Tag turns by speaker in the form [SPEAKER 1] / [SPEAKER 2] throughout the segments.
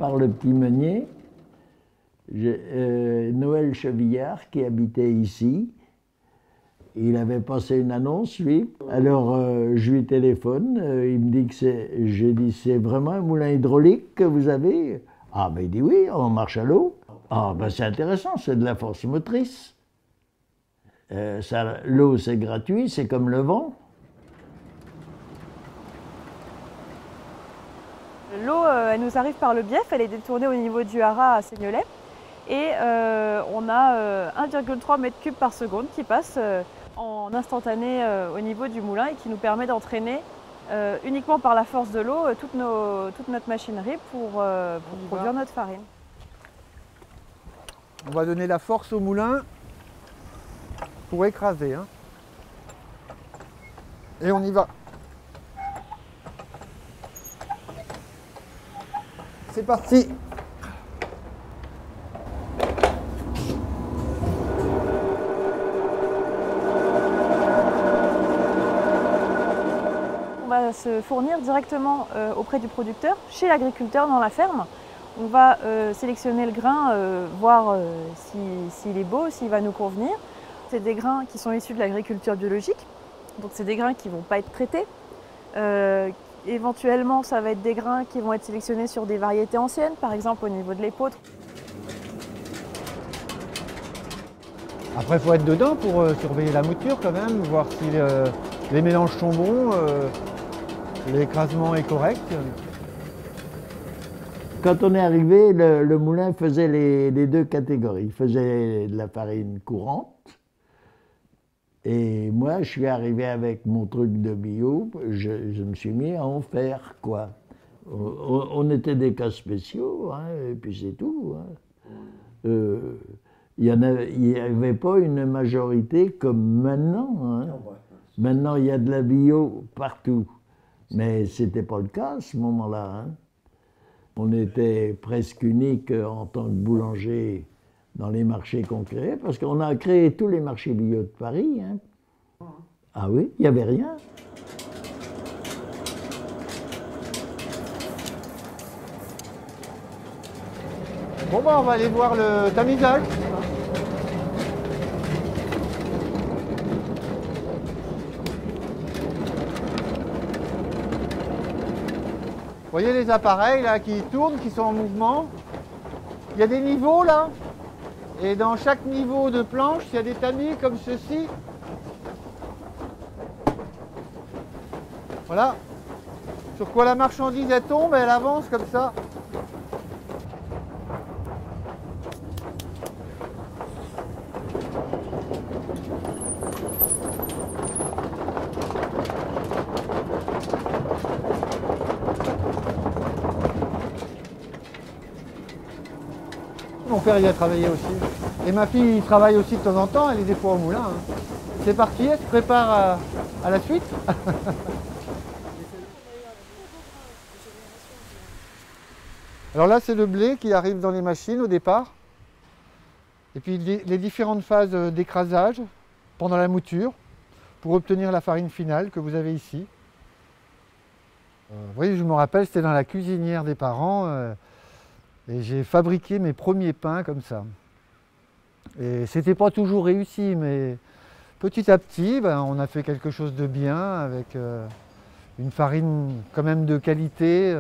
[SPEAKER 1] par le petit meunier, Noël Chevillard, qui habitait ici. Il avait passé une annonce, lui. Alors, je lui téléphone, il me dit que j'ai dit, c'est vraiment un moulin hydraulique que vous avez? Ah, ben il dit oui, on marche à l'eau. Ah, ben c'est intéressant, c'est de la force motrice. L'eau, c'est gratuit, c'est comme le vent.
[SPEAKER 2] L'eau, elle nous arrive par le bief, elle est détournée au niveau du haras à Seignelay. Et on a 1,3 m3 par seconde qui passe en instantané au niveau du moulin et qui nous permet d'entraîner uniquement par la force de l'eau toute notre machinerie pour produire notre farine.
[SPEAKER 3] On va donner la force au moulin pour écraser. Hein. Et on y va. C'est parti.
[SPEAKER 2] On va se fournir directement auprès du producteur, chez l'agriculteur dans la ferme. On va sélectionner le grain, voir s'il est beau, s'il va nous convenir. C'est des grains qui sont issus de l'agriculture biologique, donc c'est des grains qui ne vont pas être traités. Éventuellement, ça va être des grains qui vont être sélectionnés sur des variétés anciennes, par exemple au niveau de l'épeautre.
[SPEAKER 3] Après, il faut être dedans pour surveiller la mouture quand même, voir si les mélanges sont bons, l'écrasement est correct.
[SPEAKER 1] Quand on est arrivé, le moulin faisait les deux catégories. Il faisait de la farine courante. Et moi, je suis arrivé avec mon truc de bio, je me suis mis à en faire, quoi. On était des cas spéciaux, hein, et puis c'est tout. Hein. Il n'y avait pas une majorité comme maintenant. Hein. Maintenant, il y a de la bio partout. Mais ce n'était pas le cas à ce moment-là. Hein. On était presque unique en tant que boulanger dans les marchés qu'on créait, parce qu'on a créé tous les marchés bio de Paris. Hein. Ah oui, il n'y avait rien.
[SPEAKER 3] Bon, on va aller voir le tamisage. Vous voyez les appareils là qui tournent, qui sont en mouvement. Il y a des niveaux là. Et dans chaque niveau de planche, il y a des tamis comme ceci. Voilà. Sur quoi la marchandise elle tombe, elle avance comme ça. Mon père y a travaillé aussi. Et ma fille y travaille aussi de temps en temps, elle est des fois au moulin. Hein. C'est parti, elle se prépare à la suite. Alors là, c'est le blé qui arrive dans les machines au départ. Et puis les différentes phases d'écrasage pendant la mouture pour obtenir la farine finale que vous avez ici. Vous voyez, je me rappelle, c'était dans la cuisinière des parents. Et j'ai fabriqué mes premiers pains comme ça. Et c'était pas toujours réussi, mais petit à petit, on a fait quelque chose de bien avec une farine quand même de qualité,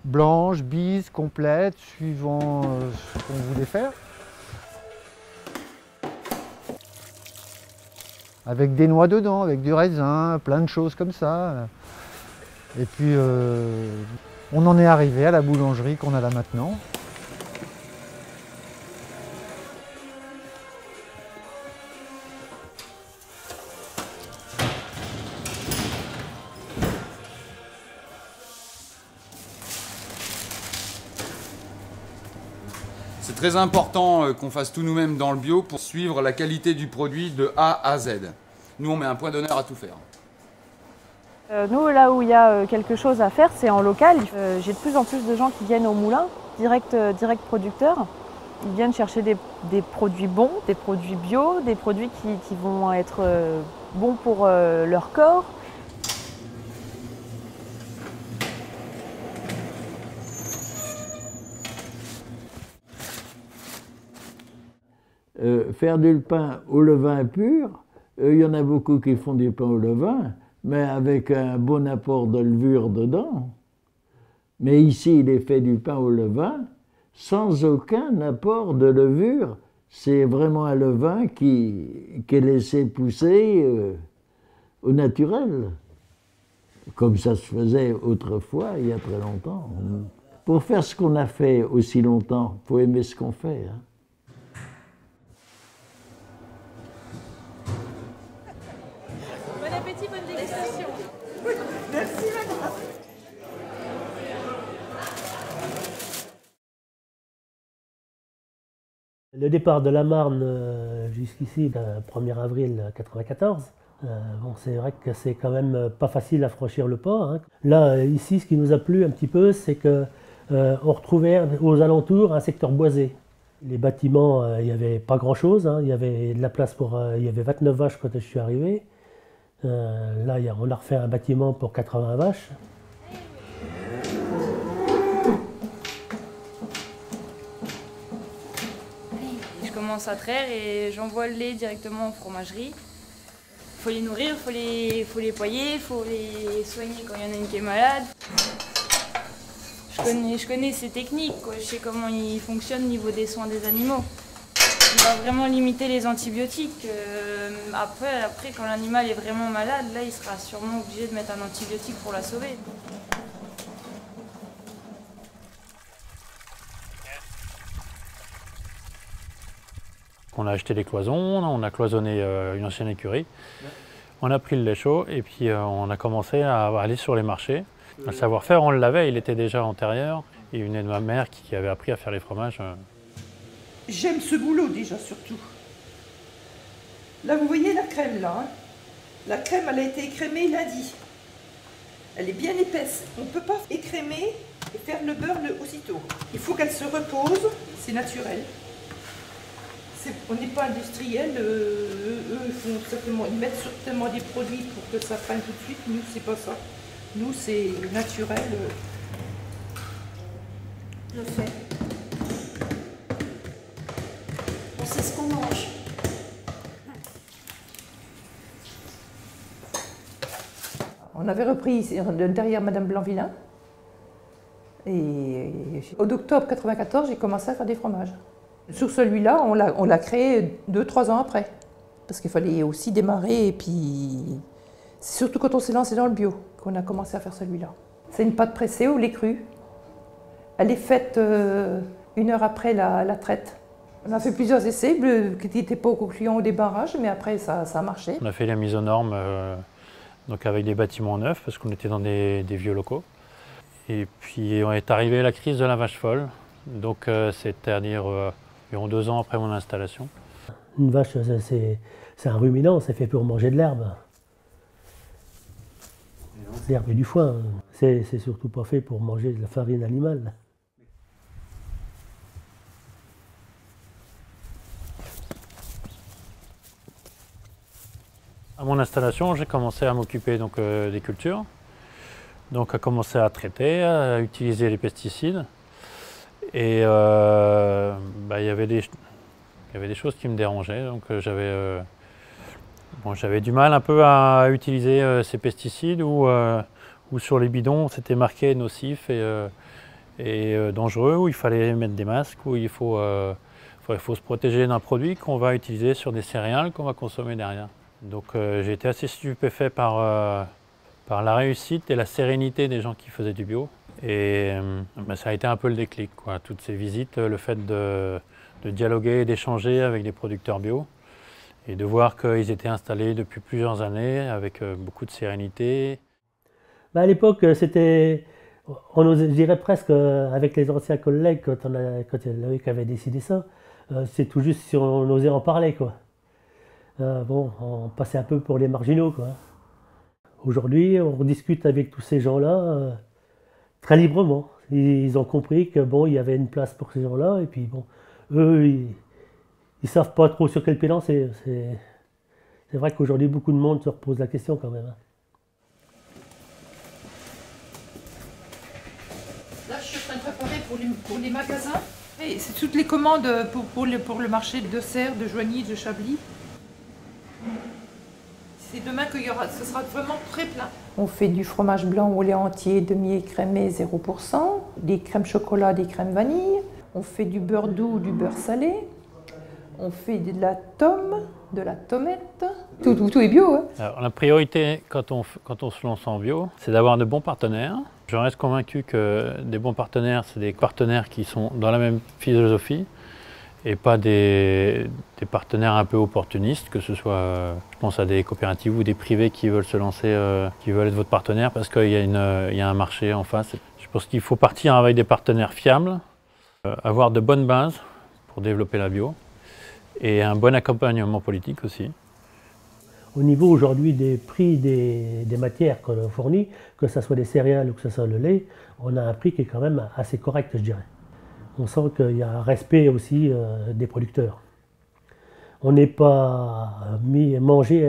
[SPEAKER 3] blanche, bise, complète, suivant ce qu'on voulait faire. Avec des noix dedans, avec du raisin, plein de choses comme ça. Et puis on en est arrivé à la boulangerie qu'on a là maintenant.
[SPEAKER 4] C'est très important qu'on fasse tout nous-mêmes dans le bio pour suivre la qualité du produit de A à Z. Nous, on met un point d'honneur à tout faire.
[SPEAKER 2] Nous, là où il y a quelque chose à faire, c'est en local. J'ai de plus en plus de gens qui viennent au moulin, direct producteurs. Ils viennent chercher des produits bons, des produits bio, des produits qui vont être bons pour leur corps.
[SPEAKER 1] faire du pain au levain pur, il y en a beaucoup qui font du pain au levain, mais avec un bon apport de levure dedans. Mais ici, il est fait du pain au levain sans aucun apport de levure. C'est vraiment un levain qui est laissé pousser au naturel, comme ça se faisait autrefois, il y a très longtemps. Pour faire ce qu'on a fait aussi longtemps, il faut aimer ce qu'on fait. Hein.
[SPEAKER 2] Bon appétit, bonne dégustation.
[SPEAKER 5] Merci madame.
[SPEAKER 6] Le départ de la Marne jusqu'ici, le 1er avril 1994, bon, c'est vrai que c'est quand même pas facile à franchir le pas. Hein. Là, ici, ce qui nous a plu un petit peu, c'est qu'on retrouvait aux alentours un secteur boisé. Les bâtiments, il n'y avait pas grand-chose. Hein. Il y avait de la place pour... il y avait 29 vaches quand je suis arrivé. Là, on a refait un bâtiment pour 80 vaches.
[SPEAKER 7] Je commence à traire et j'envoie le lait directement en fromagerie. Il faut les nourrir, il faut les poiller, il faut les soigner quand il y en a une qui est malade. Je connais ces techniques, quoi. Je sais comment ils fonctionnent au niveau des soins des animaux. On va vraiment limiter les antibiotiques. Après, quand l'animal est vraiment malade, là, il sera sûrement obligé de mettre un antibiotique pour la sauver.
[SPEAKER 8] On a acheté des cloisons, on a cloisonné une ancienne écurie, on a pris le lait chaud et puis on a commencé à aller sur les marchés. Le savoir-faire, on l'avait, il était déjà antérieur. Il venait de ma mère qui avait appris à faire les fromages.
[SPEAKER 5] J'aime ce boulot déjà surtout. Là vous voyez la crème là. Hein. La crème elle a été écrémée lundi. Elle est bien épaisse. On ne peut pas écrémer et faire le beurre aussitôt. Il faut qu'elle se repose, c'est naturel. On n'est pas industriel, eux ils mettent certainement des produits pour que ça prenne tout de suite. Nous c'est pas ça. Nous c'est naturel.
[SPEAKER 9] Je fais. On sait ce qu'on mange.
[SPEAKER 5] On avait repris derrière Madame Blanvillain. Et au d'octobre 1994, j'ai commencé à faire des fromages. Sur celui-là, on l'a créé 2-3 ans après. Parce qu'il fallait aussi démarrer et puis... C'est surtout quand on s'est lancé dans le bio qu'on a commencé à faire celui-là. C'est une pâte pressée au lait cru. Elle est faite 1 heure après la traite. On a fait plusieurs essais qui n'étaient pas concluants au débarrage, mais après ça a marché.
[SPEAKER 8] On a fait la mise aux normes donc avec des bâtiments neufs parce qu'on était dans des vieux locaux. Et puis on est arrivé à la crise de la vache folle. Donc c'est-à-dire environ 2 ans après mon installation.
[SPEAKER 6] Une vache, c'est un ruminant, c'est fait pour manger de l'herbe. L'herbe et du foin. C'est surtout pas fait pour manger de la farine animale.
[SPEAKER 8] À mon installation, j'ai commencé à m'occuper des cultures. Donc à commencer à traiter, à utiliser les pesticides. Et il y avait des choses qui me dérangeaient, donc j'avais du mal un peu à utiliser ces pesticides ou sur les bidons c'était marqué nocif et dangereux, où il fallait mettre des masques, où il faut se protéger d'un produit qu'on va utiliser sur des céréales qu'on va consommer derrière. Donc j'ai été assez stupéfait par la réussite et la sérénité des gens qui faisaient du bio. Et ça a été un peu le déclic, quoi. Toutes ces visites, le fait de dialoguer et d'échanger avec des producteurs bio et de voir qu'ils étaient installés depuis plusieurs années avec beaucoup de sérénité.
[SPEAKER 6] À l'époque, c'était, je dirais presque avec les anciens collègues, quand Loïc avait décidé ça, c'est tout juste si on osait en parler, quoi. On passait un peu pour les marginaux, quoi. Aujourd'hui, on discute avec tous ces gens-là très librement. Ils ont compris que il y avait une place pour ces gens-là, et puis eux, ils savent pas trop sur quel pied lancer. C'est vrai qu'aujourd'hui, beaucoup de monde se repose la question quand même.
[SPEAKER 5] Là, je suis en train de préparer pour les magasins. Et c'est toutes les commandes pour le marché d'Auxerre, de Joigny, de Chablis. C'est demain qu'il y aura, ce sera vraiment très plein.
[SPEAKER 10] On fait du fromage blanc au lait entier, demi-écrémé 0%, des crèmes chocolat, des crèmes vanille. On fait du beurre doux, du beurre salé. On fait de la tome, de la tomate. Tout est bio. Hein.
[SPEAKER 8] Alors, la priorité quand on se lance en bio, c'est d'avoir de bons partenaires. Je reste convaincu que des bons partenaires, c'est des partenaires qui sont dans la même philosophie et pas des partenaires un peu opportunistes, que ce soit, je pense à des coopératives ou des privés qui veulent se lancer, qui veulent être votre partenaire parce qu'il y a un marché en face. Je pense qu'il faut partir avec des partenaires fiables, avoir de bonnes bases pour développer la bio et un bon accompagnement politique aussi.
[SPEAKER 6] Au niveau aujourd'hui des prix des matières qu'on fournit, que ce soit des céréales ou que ce soit le lait, on a un prix qui est quand même assez correct, je dirais. On sent qu'il y a un respect aussi des producteurs. On n'est pas mangé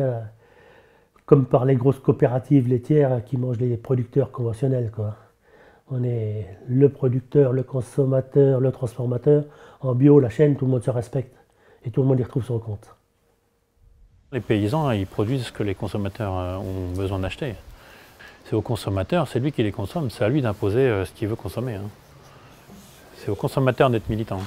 [SPEAKER 6] comme par les grosses coopératives laitières qui mangent les producteurs conventionnels, quoi. On est le producteur, le consommateur, le transformateur. En bio, la chaîne, tout le monde se respecte et tout le monde y retrouve son compte.
[SPEAKER 8] Les paysans, ils produisent ce que les consommateurs ont besoin d'acheter. C'est au consommateur, c'est lui qui les consomme, c'est à lui d'imposer ce qu'il veut consommer. C'est au consommateur d'être militant.